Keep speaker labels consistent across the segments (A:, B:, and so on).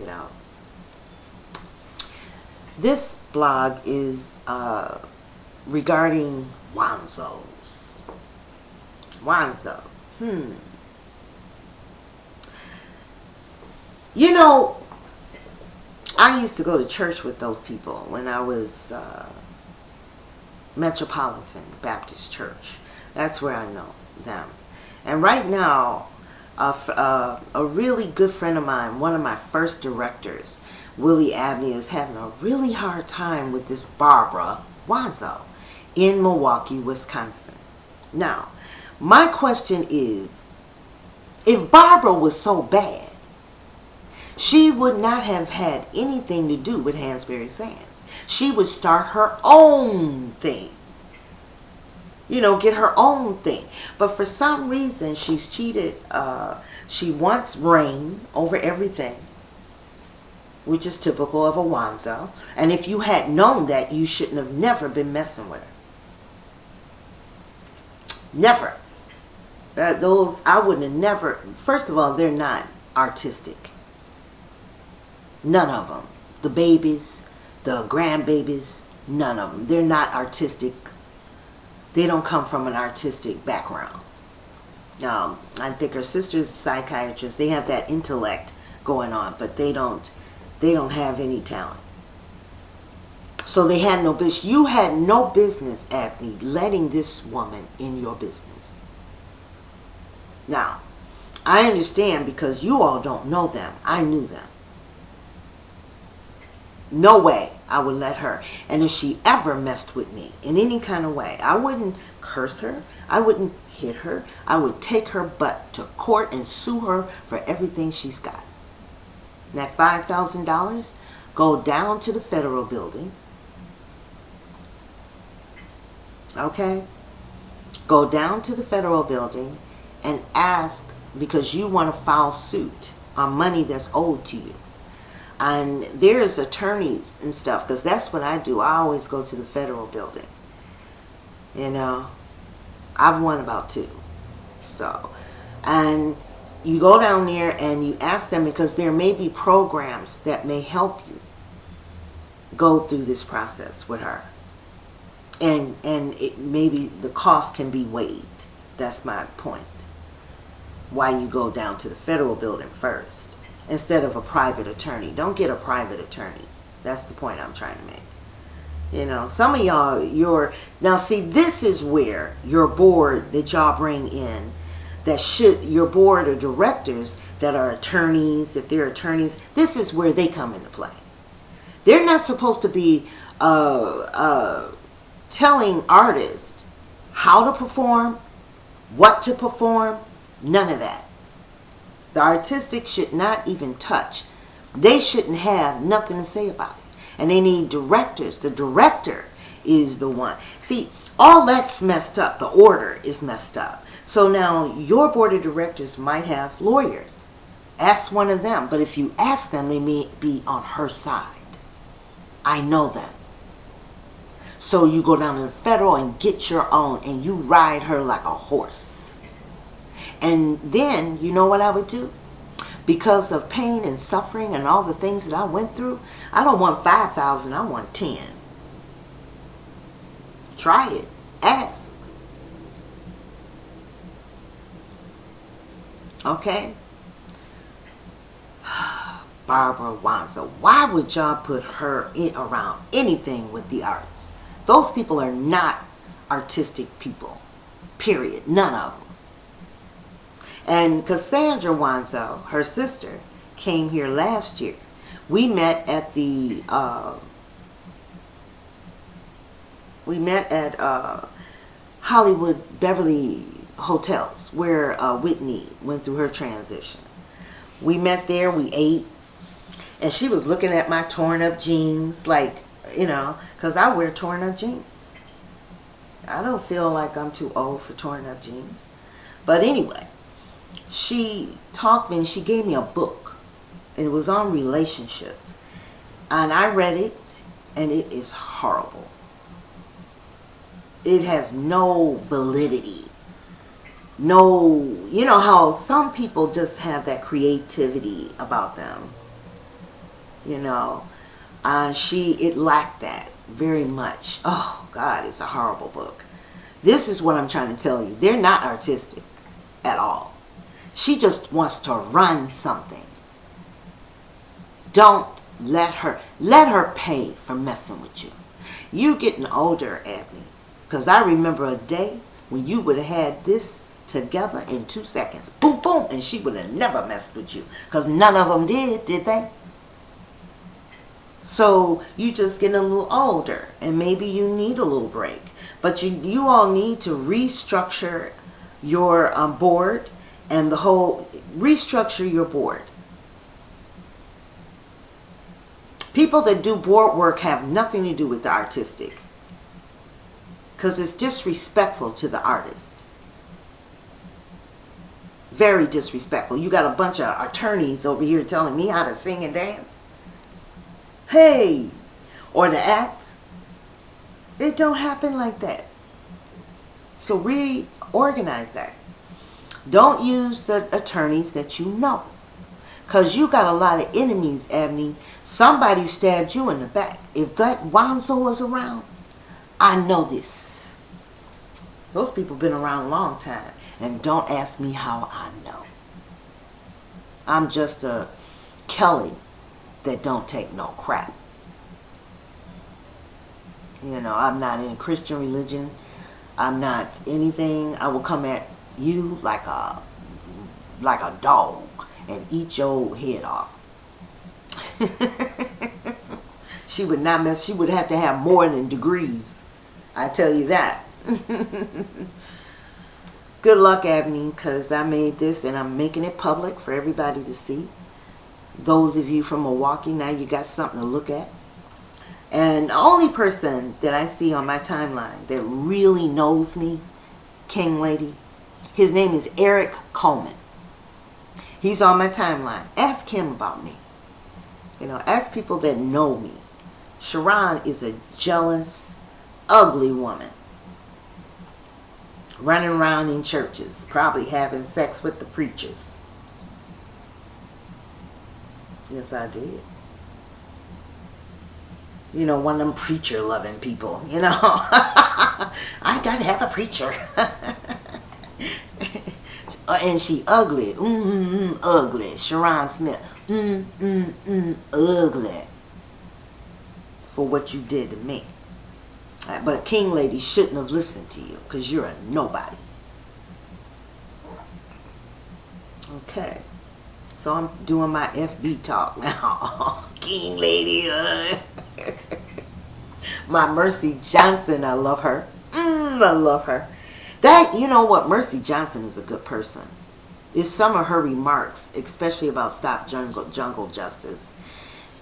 A: it out. This blog is regarding Wanzos. Wanzo. You know, I used to go to church with those people when I was Metropolitan Baptist Church. That's where I know them. And right now, a really good friend of mine, one of my first directors, Willie Abney, is having a really hard time with this Barbara Wanzo in Milwaukee, Wisconsin. Now, my question is, if Barbara was so bad, she would not have had anything to do with Hansberry Sands. She would start her own thing. You know, get her own thing. But for some reason, she's cheated. She wants reign over everything, which is typical of a Wanzo. And if you had known that, you shouldn't have never been messing with her. Never. I wouldn't have never. First of all, they're not artistic. None of them. The babies, the grandbabies, none of them. They're not artistic. They don't come from an artistic background. I think her sister's a psychiatrist. They have that intellect going on, but they don't have any talent. So they had no business. You had no business, Abney, letting this woman in your business. Now, I understand because you all don't know them. I knew them. No way I would let her. And if she ever messed with me in any kind of way, I wouldn't curse her. I wouldn't hit her. I would take her butt to court and sue her for everything she's got. And that $5,000, go down to the federal building. Okay? Go down to the federal building and ask, because you want to file suit on money that's owed to you. And there's attorneys and stuff, because that's what I do. I always go to the federal building. You know, I've won about 2. So, and you go down there and you ask them, because there may be programs that may help you go through this process with her. And it maybe the cost can be waived. That's my point. Why you go down to the federal building first instead of a private attorney. Don't get a private attorney. That's the point I'm trying to make. You know, some of y'all, now see, this is where your board that y'all bring in, your board of directors that are attorneys, if they're attorneys, this is where they come into play. They're not supposed to be telling artists how to perform, what to perform, none of that. The artistic should not even touch. They shouldn't have nothing to say about it. And they need directors. The director is the one. See, all that's messed up. The order is messed up. So now your board of directors might have lawyers. Ask one of them. But if you ask them, they may be on her side. I know them. So you go down to the federal and get your own, and you ride her like a horse. And then, you know what I would do? Because of pain and suffering and all the things that I went through, I don't want 5,000, I want 10. Try it. Ask. Okay? Barbara Wanzo. Why would y'all put her in around anything with the arts? Those people are not artistic people. Period. None of them. And Cassandra Wanzo, her sister, came here last year. We met at the Hollywood Beverly Hotels, where Whitney went through her transition. We met there, we ate, and she was looking at my torn up jeans, like, you know, because I wear torn up jeans. I don't feel like I'm too old for torn up jeans. But anyway, she talked me and she gave me a book. It was on relationships. And I read it, and it is horrible. It has no validity. No, you know how some people just have that creativity about them. You know, it lacked that very much. Oh God, it's a horrible book. This is what I'm trying to tell you. They're not artistic at all. She just wants to run something. Don't let her pay for messing with you. You getting older, Abney, because I remember a day when you would have had this together in 2 seconds. Boom, boom, and she would have never messed with you, because none of them did they? So you just getting a little older, and maybe you need a little break. But you all need to restructure your board, and restructure your board. People that do board work have nothing to do with the artistic, because it's disrespectful to the artist. Very disrespectful. You got a bunch of attorneys over here telling me how to sing and dance. Hey, or to act. It don't happen like that. So reorganize that. Don't use the attorneys that you know, because you got a lot of enemies, Abney. Somebody stabbed you in the back. If that Wanzo was around, I know this. Those people been around a long time. And don't ask me how I know. I'm just a Kelly that don't take no crap. You know, I'm not in Christian religion. I'm not anything. I will come at you like a dog and eat your head off. She would not mess. She would have to have more than degrees. I tell you that. Good luck, Abney, because I made this and I'm making it public for everybody to see. Those of you from Milwaukee, now you got something to look at. And the only person that I see on my timeline that really knows me, King Lady, his name is Eric Coleman. He's on my timeline. Ask him about me. You know, ask people that know me. Sharon is a jealous, ugly woman. Running around in churches, probably having sex with the preachers. Yes, I did. You know, one of them preacher-loving people, you know. I gotta have a preacher. And she ugly. Ugly. Sharon Smith. Ugly. For what you did to me. But King Lady shouldn't have listened to you, because you're a nobody. Okay. So I'm doing my FB talk now. King Lady. My Mercy Johnson, I love her. I love her. That, you know what, Mercy Johnson is a good person. It's some of her remarks, especially about Stop Jungle Justice.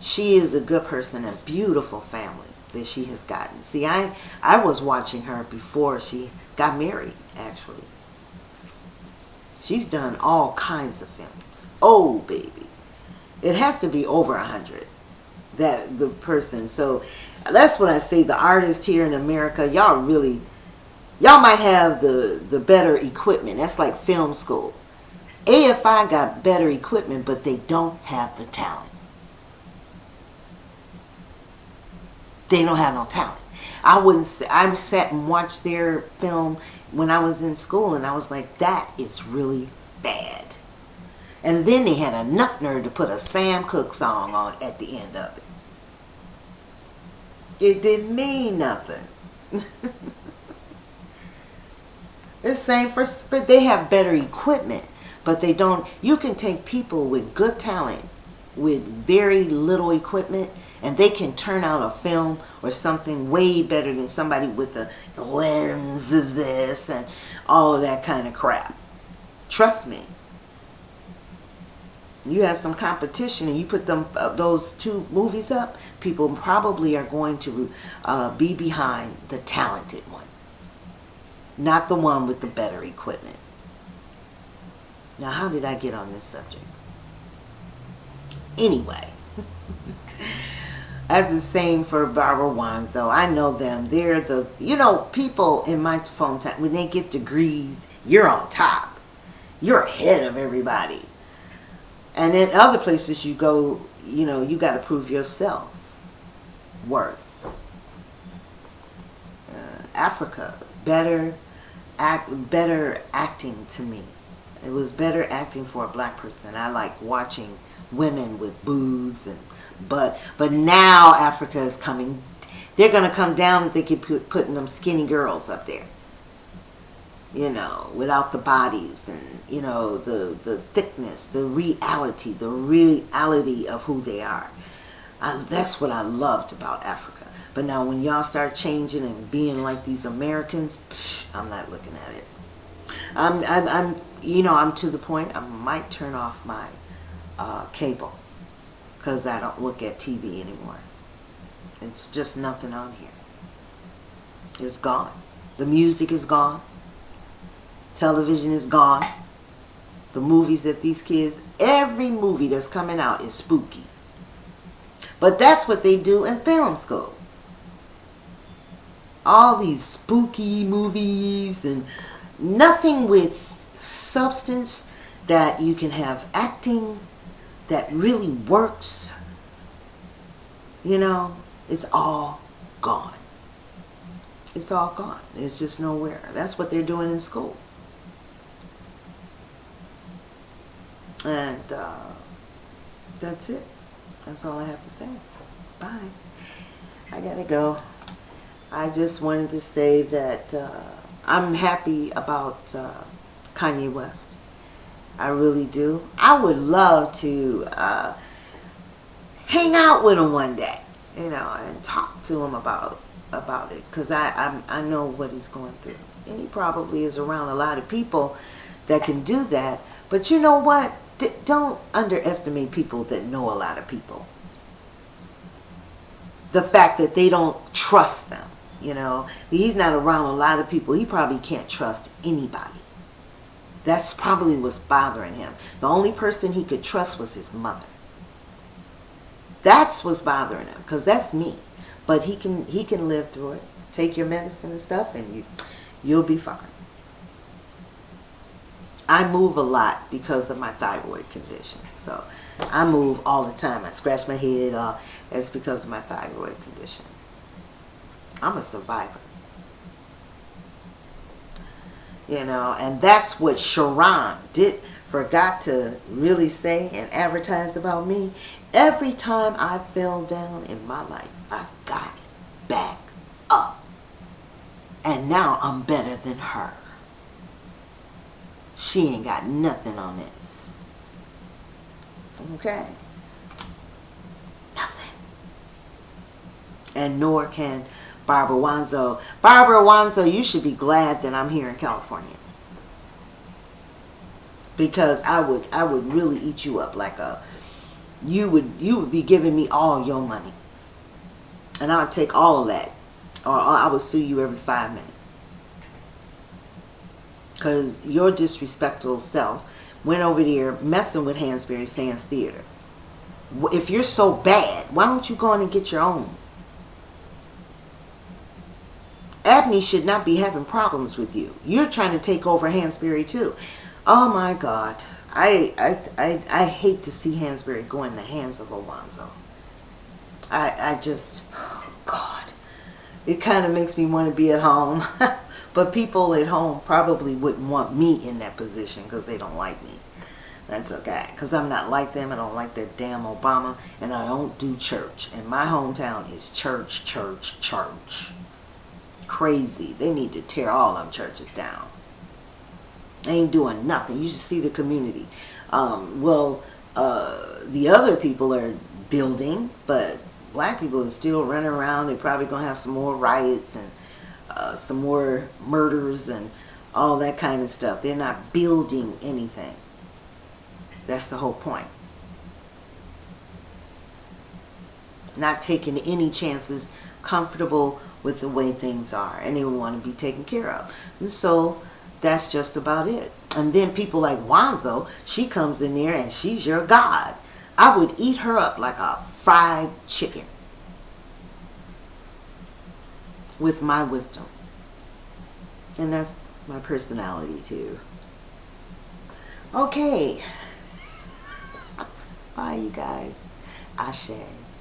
A: She is a good person, a beautiful family that she has gotten. See, I was watching her before she got married, actually. She's done all kinds of films. Oh, baby. It has to be over 100. That the person. So that's what I say. The artists here in America, y'all might have the better equipment. That's like film school. AFI got better equipment, but they don't have the talent. They don't have no talent. I sat and watched their film when I was in school, and I was like, that is really bad. And then they had enough nerve to put a Sam Cooke song on at the end of it. It didn't mean nothing. The same but they have better equipment, but they don't. You can take people with good talent, with very little equipment, and they can turn out a film or something way better than somebody with the lenses, this and all of that kind of crap. Trust me. You have some competition and you put those two movies up, people probably are going to be behind the talented one, not the one with the better equipment. Now, how did I get on this subject? Anyway, as the same for Barbara Wanzo. I know them. They're the, people in my phone time, when they get degrees, you're on top. You're ahead of everybody. And in other places you go, you got to prove yourself worth. Africa, better acting to me. It was better acting for a black person. I like watching women with boobs and butt. But now Africa is coming. They're going to come down if they keep putting them skinny girls up there. Without the bodies and, the thickness, the reality of who they are. That's what I loved about Africa. But now when y'all start changing and being like these Americans, I'm not looking at it. I'm to the point I might turn off my cable because I don't look at TV anymore. It's just nothing on here. It's gone. The music is gone. Television is gone. The movies that these kids, every movie that's coming out is spooky. But that's what they do in film school. All these spooky movies and nothing with substance that you can have acting that really works. It's all gone. It's all gone. It's just nowhere. That's what they're doing in school. And that's it. That's all I have to say. Bye. I gotta go. I just wanted to say that I'm happy about Kanye West. I really do. I would love to hang out with him one day, and talk to him about it, because I know what he's going through, and he probably is around a lot of people that can do that. But you know what? Don't underestimate people that know a lot of people. The fact that they don't trust them, he's not around a lot of people. He probably can't trust anybody. That's probably what's bothering him. The only person he could trust was his mother. That's what's bothering him, because that's me. But he can live through it. Take your medicine and stuff, and you'll be fine. I move a lot because of my thyroid condition. So I move all the time. I scratch my head. It's because of my thyroid condition. I'm a survivor. And that's what Sharon forgot to really say and advertise about me. Every time I fell down in my life, I got back up. And now I'm better than her. She ain't got nothing on this. Okay? Nothing. And nor can Barbara Wanzo. Barbara Wanzo, you should be glad that I'm here in California. Because I would really eat you up like you would be giving me all your money. And I would take all of that. Or I would sue you every 5 minutes. Because your disrespectful self went over there messing with Hansberry Sands Theater. If you're so bad, why don't you go in and get your own? Abney should not be having problems with you. You're trying to take over Hansberry too. Oh my God. I hate to see Hansberry go in the hands of Owanzo. I just, oh God. It kind of makes me want to be at home. But people at home probably wouldn't want me in that position because they don't like me. That's okay. Because I'm not like them. I don't like that damn Obama. And I don't do church. And my hometown is church, church, church. Crazy. They need to tear all them churches down. They ain't doing nothing. You should see the community. The other people are building, but black people are still running around. They're probably going to have some more riots and some more murders and all that kind of stuff. They're not building anything. That's the whole point. Not taking any chances, comfortable with the way things are, and they want to be taken care of. And so that's just about it. And then people like Wanzo, she comes in there and she's your god. I would eat her up like a fried chicken with my wisdom. And that's my personality too. Okay. Bye, you guys. Ashe.